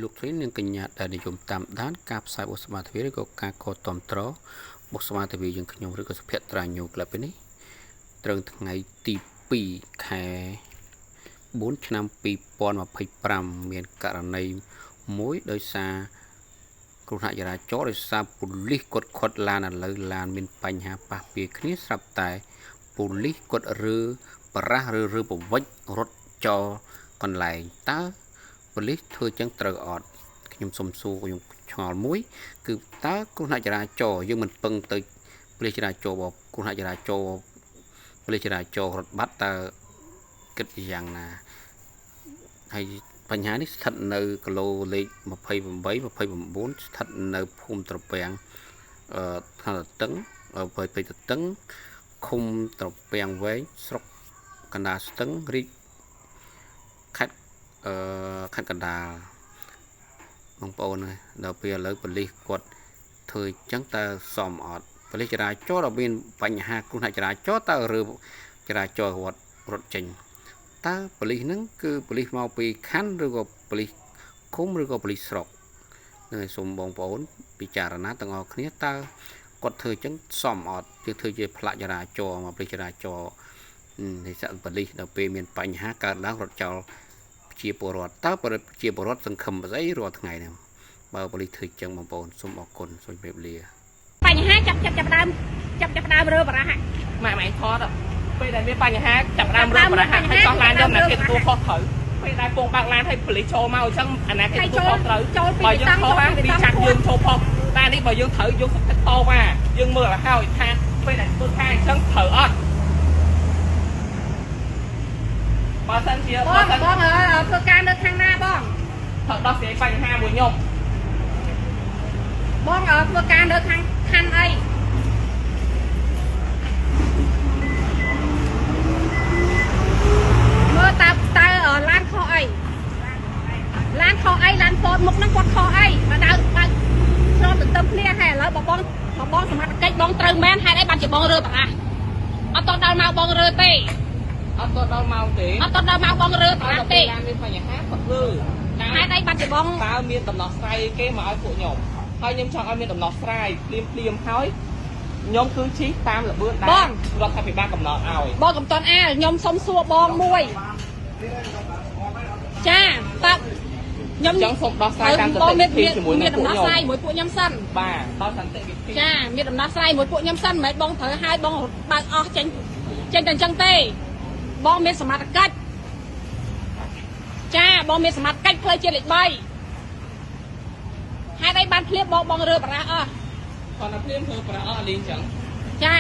លោកស្រីនឹងកញ្ញាដែលនិយមតាមដានការផ្សាយបុស្មាទិវាឬក៏ការកត់តំត្របុស្មាទិវាយើងខ្ញុំឬក៏សុភ័ត្រាញូក្លឹបនេះត្រូវថ្ងៃទី2ខែ4ឆ្នាំ2025មានករណីមួយដោយសារគ្រោះថ្នាក់ចរាចរណ៍ដោយសារប៉ូលីសគាត់ខាត់ឡានឥឡូវឡានមានបញ្ហាប៉ះពាល់គ្នាស្រាប់តែប៉ូលីសគាត់បរះឬប្រវិចរត់ចោលកន្លែងតើប៉ូលីសធ្វើចឹងត្រូវអត់ខ្ញុំសុំសួរខ្ញុំឆ្ងល់មួយគឺតើគ្រោះថ្នាក់ចរាចរណ៍យើងមិនពឹងទៅប៉ូលីសចរាចរណ៍គ្រោះថ្នាក់ចរាចរណ៍ប៉ូលីសចរាចរណ៍រត់បាត់តើគិតយ៉ាងណាហើយបញ្ហានេះស្ថិតនៅគីឡូលេខ28 29ស្ថិតនៅភូមិត្រពាំងខណ្ឌតឹងព្រៃពេជ្រតឹងឃុំត្រពាំងវែងស្រុកកណ្ដាលស្ទឹងរាជខេត្តខេត្តកណ្ដាលបងប្អូនដល់ពេលឥឡូវប៉ូលីសគាត់ធ្វើអញ្ចឹងតើសមអត់ប៉ូលីសចរាចរណ៍មានបញ្ហាគ្រោះថ្នាក់ចរាចរណ៍តើឬចរាចរណ៍គាត់រត់ចេញតើប៉ូលីសហ្នឹងគឺប៉ូលីសមកពីខណ្ឌឬក៏ប៉ូលីសឃុំឬក៏ប៉ូលីសស្រុកនឹងសូមបងប្អូនពិចារណាទាំងអស់គ្នាតើគាត់ធ្វើអញ្ចឹងសមអត់គឺធ្វើជាផ្លាកចរាចរណ៍មកប៉ូលីសចរាចរណ៍នៃសាក់ប៉ូលីសដល់ពេលមានបញ្ហាកើតឡើងរត់ចោលជាពលរដ្ឋតើជាពលរដ្ឋសង្ឃឹមស្អីរាល់ថ្ងៃហ្នឹងបើប៉ូលីសធ្វើអញ្ចឹងបងប្អូនសូមអរគុណសូមជម្រាបលាបញ្ហាចាប់ដើមរើបរះម៉ែថតពេលដែលមានបញ្ហាចាប់ដើមរើបរះហើយកោះឡានយកណាគេទទួលខុសត្រូវពេលដែលពងបាក់ឡានឲ្យប៉ូលីសចូលមកអញ្ចឹងអាណាគេទទួលខុសត្រូវបើយើងខុសបានវាចាក់យើងចូលផុសតែនេះបើយើងត្រូវយកទឹកតបមកយើងមើលឲ្យហើយថាពេលដែលធ្វើការអញ្ចឹងត្រូវអត់បើសិនជាបងធ្វើការនៅខាងណាបងត្រូវដោះស្រាយបញ្ហាមួយខ្ញុំបងធ្វើការនៅខាងខណ្ឌអីមើលតើឡានខុសអីឡានពោតមុខហ្នឹងគាត់ខុសអីមកដើរបើកឆ្លងទន្ទឹមគ្នាហើយឥឡូវបងសមត្ថកិច្ចបងត្រូវមែនហេតុអីបានជាបងរើបរះអត់តដល់មកបងរើទេអត់ដល់មកបងរើបរះទេមានបញ្ហាគាត់លើហេតុអីបានជាបងតើមានដំណោះស្រាយគេមកឲ្យពួកខ្ញុំហើយខ្ញុំចង់ឲ្យមានដំណោះស្រាយភ្លាមហើយខ្ញុំគឺជិះតាមល្បឿនដែលរដ្ឋាភិបាលកំណត់ឲ្យបងកំតនអាខ្ញុំសុំសួរបងមួយចាតើខ្ញុំចង់សុំដោះស្រាយតាមសន្តិវិធីជាមួយនឹងដំណោះស្រាយមួយពួកខ្ញុំសិនបាទដល់សន្តិវិធីចាមានដំណោះស្រាយមួយពួកខ្ញុំសិនមិនបងត្រូវឲ្យបងបើកអស់ចេញតែអញ្ចឹងទេបងមានសមត្ថកិច្ចចាបងមានសមត្ថកិច្ចផ្លូវជាតិលេខ3ហេតុអីបានភ្លាមបងរើបរះអស់គាត់ថាភ្លាមធ្វើប្រអស់លីងចឹងចា